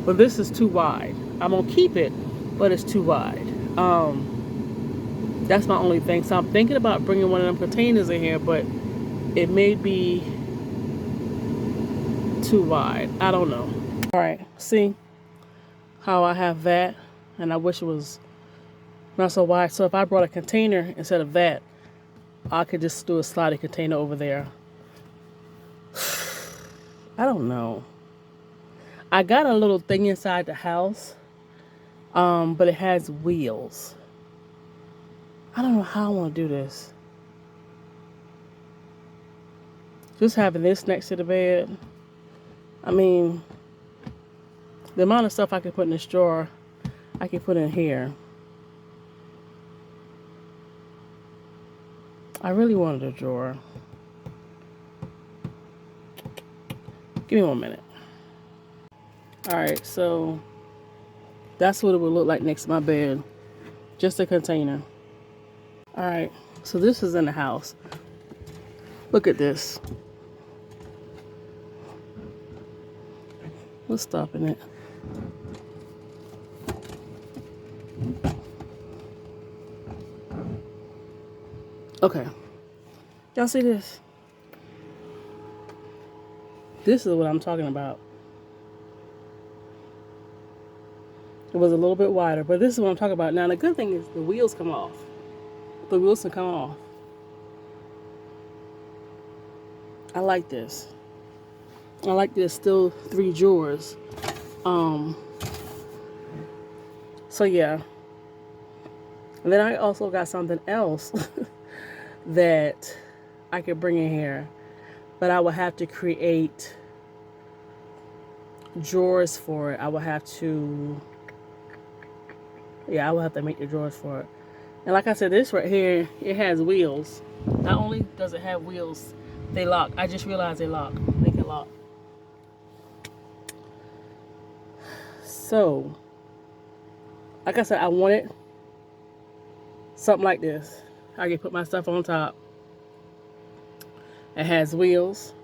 But this is too wide. I'm gonna keep it, but it's too wide. That's my only thing. So I'm thinking about bringing one of them containers in here, but it may be too wide. I don't know. All right, see how I have that, and I wish it was not so wide. So if I brought a container instead of that, I could just do a sliding container over there. I don't know. I got a little thing inside the house, but it has wheels. I don't know how I want to do this. Just having this next to the bed. I mean, the amount of stuff I could put in this drawer, I can put in here. I really wanted a drawer. Give me 1 minute. Alright, so that's what it would look like next to my bed. Just a container. Alright, so this is in the house. Look at this. What's stopping it? Okay. Y'all see this? This is what I'm talking about. It was a little bit wider, but this is what I'm talking about. Now, the good thing is the wheels come off. The wheels can come off. I like this. I like there's still 3 drawers. So yeah. And then I also got something else that I could bring in here, but I would have to create drawers for it. I would have to make the drawers for it. And like I said, this right here, it has wheels. Not only does it have wheels, they lock. I just realized they lock. They can lock. So, like I said, I wanted something like this. I can put my stuff on top. It has wheels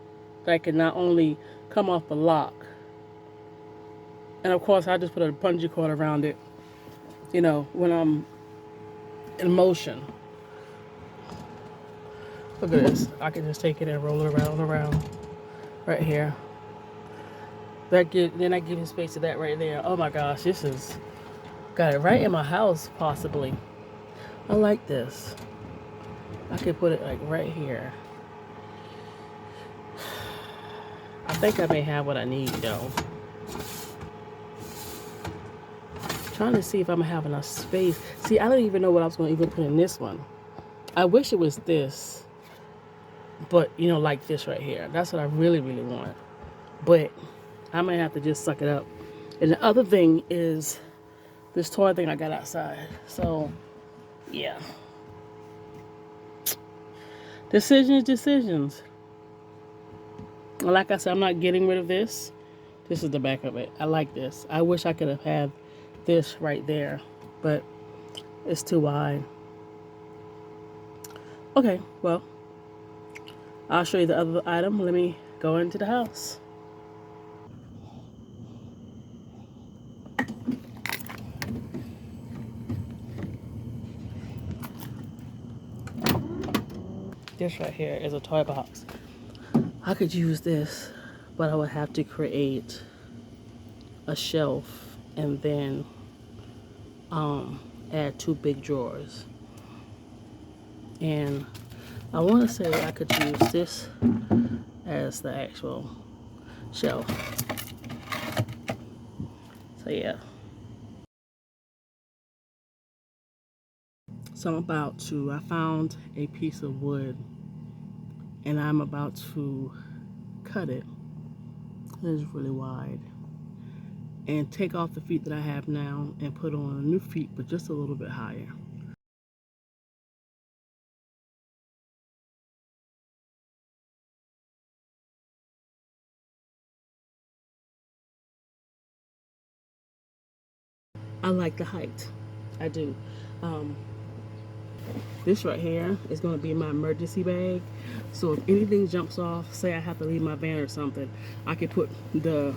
that can not only come off the lock, and of course I just put a bungee cord around it, you know, when I'm in motion. Look at this. I can just take it and roll it around right here. Then I give you space to that right there. Oh my gosh, this is got it right in my house possibly. I like this. I could put it like right here. I think I may have what I need though. Trying to see if I'm gonna have enough space. See, I don't even know what I was gonna even put in this one. I wish it was this, but you know, like this right here. That's what I really, really want. But I might have to just suck it up. And the other thing is this toy thing I got outside. So, yeah. Decisions. Like I said, I'm not getting rid of this. This is the back of it. I like this. I wish I could have had this right there, but it's too wide. Okay, well, I'll show you the other item. Let me go into the house. This right here is a toy box. I could use this, but I would have to create a shelf and then add 2 big drawers. And I want to say I could use this as the actual shelf. So yeah. So I found a piece of wood and I'm about to cut it. It is really wide. And take off the feet that I have now and put on new feet, but just a little bit higher. I like the height. I do. This right here is going to be my emergency bag. So if anything jumps off, say I have to leave my van or something, I can put the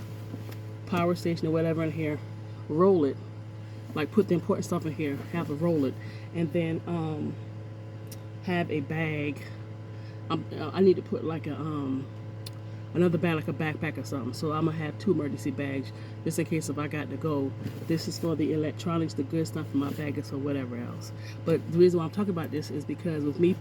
power station or whatever in here, roll it, like put the important stuff in here, have it roll it, and then have a bag. I need to put like a another bag, like a backpack or something. So I'm gonna have 2 emergency bags just in case if I got to go. This is for the electronics, the good stuff in my baggage or whatever else. But the reason why I'm talking about this is because with me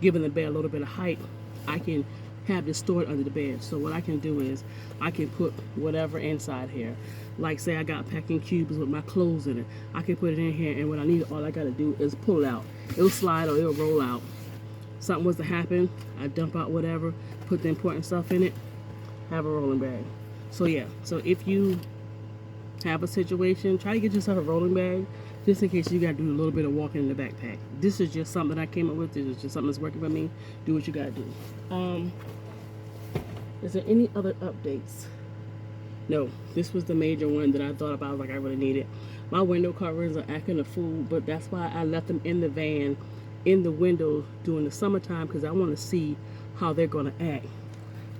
giving the bed a little bit of height, I can have this stored under the bed. So what I can do is I can put whatever inside here. Like say I got packing cubes with my clothes in it. I can put it in here, and when I need it, all I gotta do is pull it out. It'll slide or it'll roll out. Something was to happen, I dump out whatever, put the important stuff in it, have a rolling bag. So yeah, so if you have a situation, try to get yourself a rolling bag just in case you got to do a little bit of walking in the backpack. This is just something I came up with. This is just something that's working for me. Do what you got to do. Is there any other updates? No, this was the major one that I thought about, like I really needed. My window covers are acting a fool, but that's why I left them in the van, in the window during the summertime, because I want to see how they're going to act.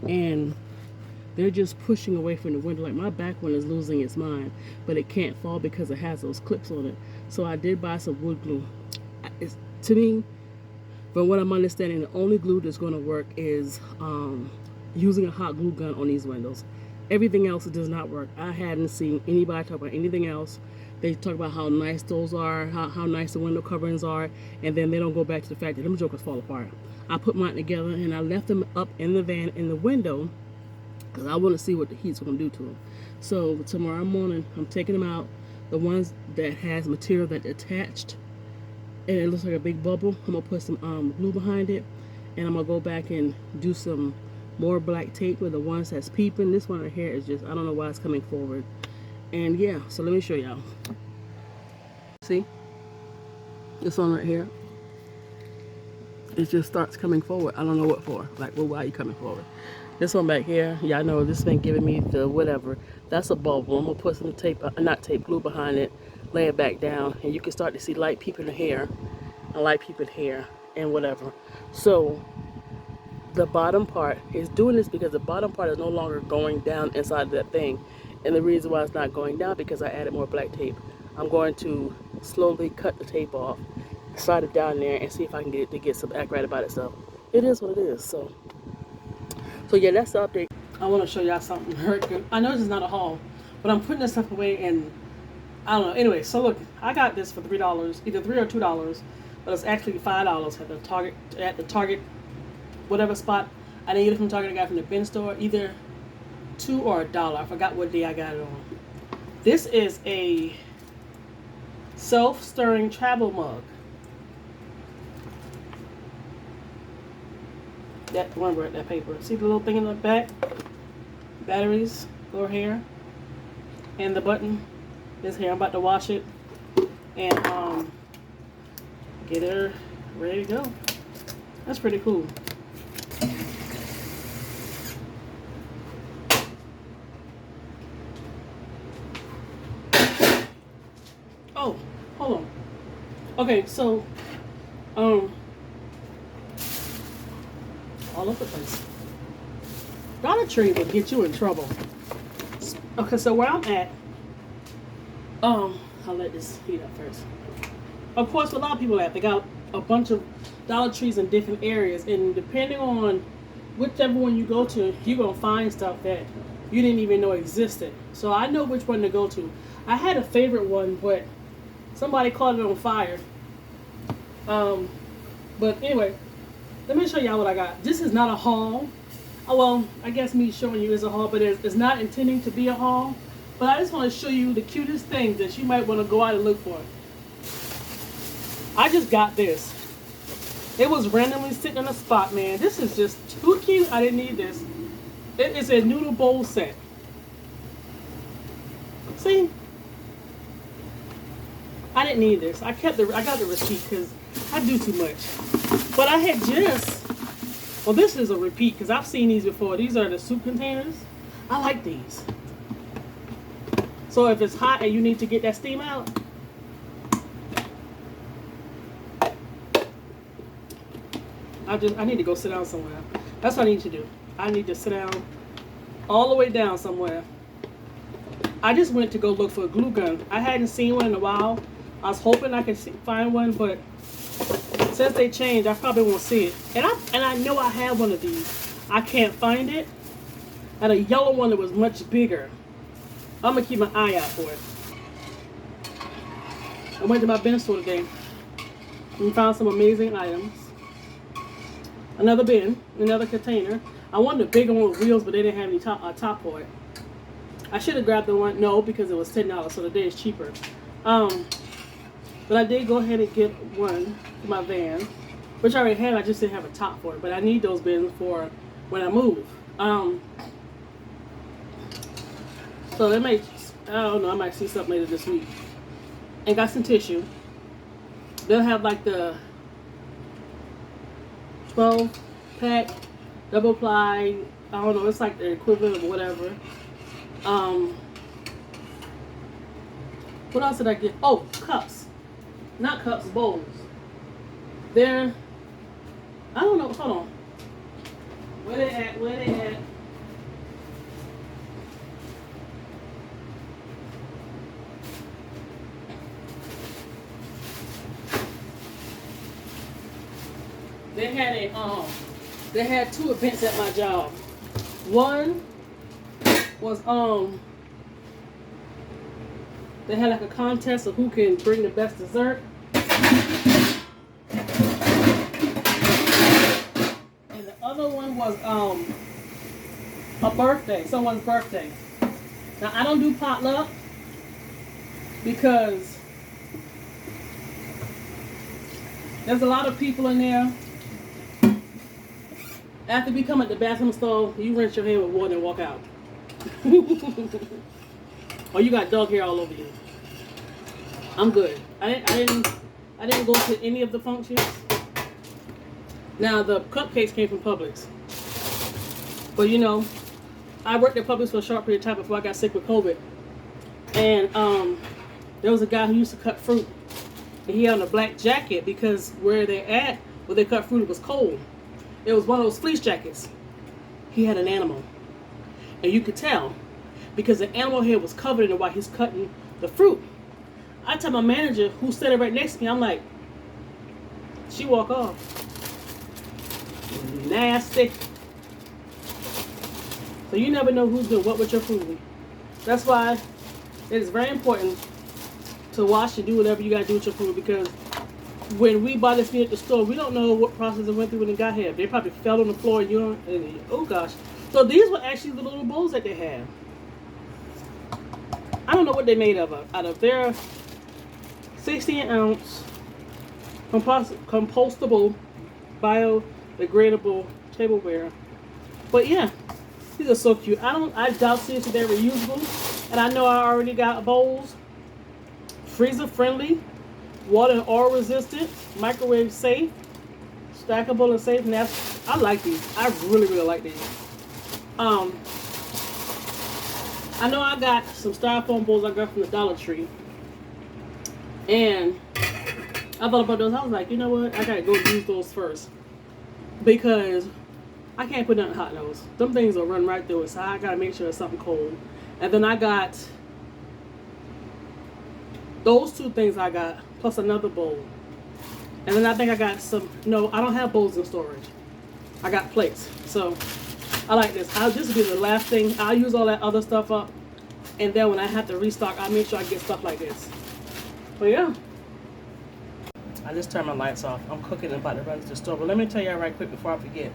And they're just pushing away from the window. Like my back one is losing its mind, but it can't fall because it has those clips on it. So I did buy some wood glue. To me, from what I'm understanding, the only glue that's going to work is using a hot glue gun on these windows. Everything else does not work. I hadn't seen anybody talk about anything else. They talk about how nice those are, how nice the window coverings are, and then they don't go back to the fact that them jokers fall apart. I put mine together and I left them up in the van in the window because I want to see what the heat's going to do to them. So tomorrow morning, I'm taking them out. The ones that has material that attached and it looks like a big bubble, I'm going to put some glue behind it, and I'm going to go back and do some more black tape with the ones that's peeping. This one right here is just, I don't know why it's coming forward. And yeah, so let me show y'all. See? This one right here. It just starts coming forward. I don't know what for. Like, well, why are you coming forward? This one back here, y'all know this thing giving me the whatever. That's a bubble. I'm gonna put some tape, not tape, glue behind it, lay it back down, and you can start to see light peeping here, and light peeping here, and whatever. So the bottom part is doing this because the bottom part is no longer going down inside that thing. And the reason why it's not going down because I added more black tape. I'm going to slowly cut the tape off, slide it down there, and see if I can get it to get some act right about itself. It is what it is. So yeah, that's the update. I want to show y'all something very good. I know this is not a haul, but I'm putting this stuff away, and I don't know. Anyway, so look, I got this for $3, either $3 or $2, but it's actually $5 at the Target, whatever spot. I didn't get it from Target. I got it from the bin store, either $2 or $1. I forgot what day I got it on. This is a self-stirring travel mug. That paper. See the little thing in the back? Batteries go here, and the button is here. I'm about to wash it and get her ready to go. That's pretty cool. Oh, hold on. Okay, so all over the place. Dollar Tree will get you in trouble. Okay, so where I'm at, I'll let this heat up first. Of course, where a lot of people at, they got a bunch of Dollar Trees in different areas, and depending on whichever one you go to, you're gonna find stuff that you didn't even know existed. So I know which one to go to. I had a favorite one, but somebody caught it on fire. But anyway, let me show y'all what I got. This is not a haul. Oh, well, I guess me showing you is a haul, but it's not intending to be a haul. But I just want to show you the cutest things that you might want to go out and look for. I just got this. It was randomly sitting in a spot, man. This is just too cute. I didn't need this. It is a noodle bowl set. See? I didn't need this. I got the receipt because I do too much. But I had well, this is a repeat because I've seen these before. These are the soup containers. I like these. So if it's hot and you need to get that steam out, I need to go sit down somewhere. That's what I need to do. I need to sit down all the way down somewhere I just went to go look for a glue gun. I hadn't seen one in a while. I was hoping I could find one, but since they changed, I probably won't see it. And I know I have one of these. I can't find it. And a yellow one that was much bigger. I'm gonna keep my eye out for it. I went to my bin store today and found some amazing items. Another bin, another container. I wanted a bigger one with wheels, but they didn't have any top for it. I should have grabbed the one, no, because it was $10, so today is cheaper. But I did go ahead and get one for my van, which I already had. I just didn't have a top for it, but I need those bins for when I move. So they may, I don't know, I might see something later this week. And got some tissue. They'll have like the 12 pack, double ply, I don't know, it's like the equivalent of whatever. What else did I get? Oh, cups. Not cups, bowls. They're, I don't know, hold on. Where they at? Where they at? They had two events at my job. One was they had like a contest of who can bring the best dessert. And the other one was a birthday, someone's birthday. Now I don't do potluck because there's a lot of people in there. After we come at the bathroom stall, you rinse your hand with water and walk out. Or you got dog hair all over you. I'm good. I didn't go to any of the functions. Now the cupcakes came from Publix. But you know, I worked at Publix for a short period of time before I got sick with COVID. And there was a guy who used to cut fruit. And he had on a black jacket because where they cut fruit, it was cold. It was one of those fleece jackets. He had an animal. And you could tell because the animal head was covered in it while he's cutting the fruit. I tell my manager who sat right next to me, I'm like, she walk off. Nasty. So you never know who's doing what with your food. That's why it is very important to wash and do whatever you gotta do with your food, because when we buy this meat at the store, we don't know what process it went through when it got here. They probably fell on the floor and oh gosh. So these were actually the little bowls that they had. I don't know what they made of out of their 16-ounce compostable, biodegradable tableware. But yeah, these are so cute. I doubt seriously they're reusable. And I know I already got bowls. Freezer friendly, water and oil resistant, microwave safe, stackable and safe. And I like these. I really like these. I know I got some styrofoam bowls I got from the Dollar Tree. And I thought about those. I was like, you know what? I gotta go use those first. Because I can't put nothing hot in those. Them things will run right through it. So I gotta make sure it's something cold. And then I got those two things I got, plus another bowl. And then I think I got some, no, I don't have bowls in storage. I got plates. So I like this. This will be the last thing. I'll use all that other stuff up. And then when I have to restock, I'll make sure I get stuff like this. But yeah. I just turned my lights off. I'm cooking and about to run to the store. But let me tell you right quick before I forget.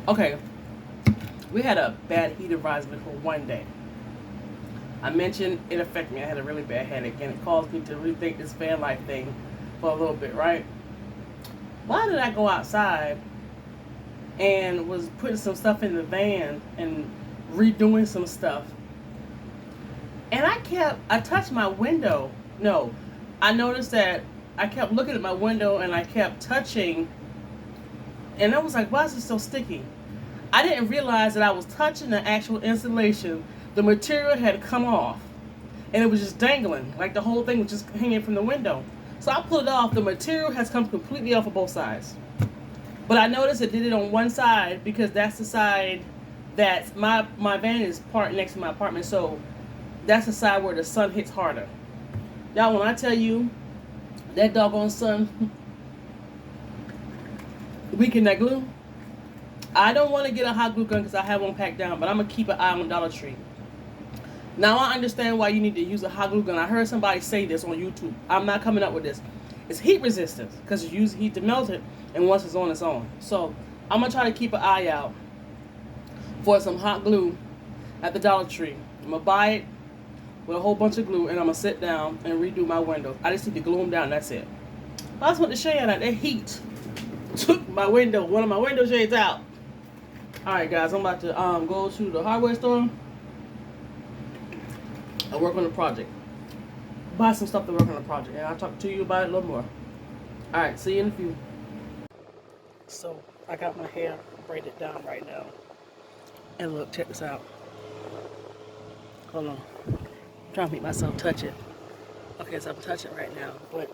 Okay. We had a bad heat advisory for one day. I mentioned it affected me. I had a really bad headache, and it caused me to rethink this van life thing for a little bit, right? Why did I go outside and was putting some stuff in the van and redoing some stuff? And I touched my window. No, I noticed that I kept looking at my window and I kept touching, and I was like, why is it so sticky? I didn't realize that I was touching the actual insulation. The material had come off and it was just dangling, like the whole thing was just hanging from the window. So I pulled it off. The material has come completely off of both sides. But I noticed it did it on one side because that's the side That's my van is parked next to my apartment, so that's the side where the sun hits harder. Y'all, when I tell you that doggone sun weaken that glue, I don't want to get a hot glue gun because I have one packed down, but I'm gonna keep an eye on Dollar Tree. Now I understand why you need to use a hot glue gun. I heard somebody say this on YouTube. I'm not coming up with this. It's heat resistance because you use heat to melt it, and once it's on, it's on. So I'm gonna try to keep an eye out for some hot glue at the Dollar Tree. I'm gonna buy it with a whole bunch of glue, and I'm gonna sit down and redo my windows. I just need to glue them down. That's it. I just want to show you that heat took my window, one of my window shades out. All right, guys, I'm about to go to the hardware store and work on the project. Buy some stuff to work on the project, and I'll talk to you about it a little more. All right, see you in a few. So I got my hair braided down right now, and look, check this out. Hold on, I'm trying to make myself touch it. Okay, so I'm touching right now, but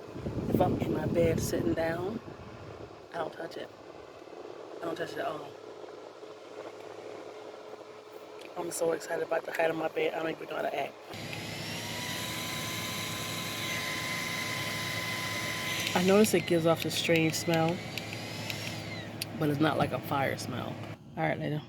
if I'm in my bed sitting down, I don't touch it. I don't touch it at all. I'm so excited about the height of my bed, I don't even know how to act. I notice it gives off this strange smell, but it's not like a fire smell. All right, later.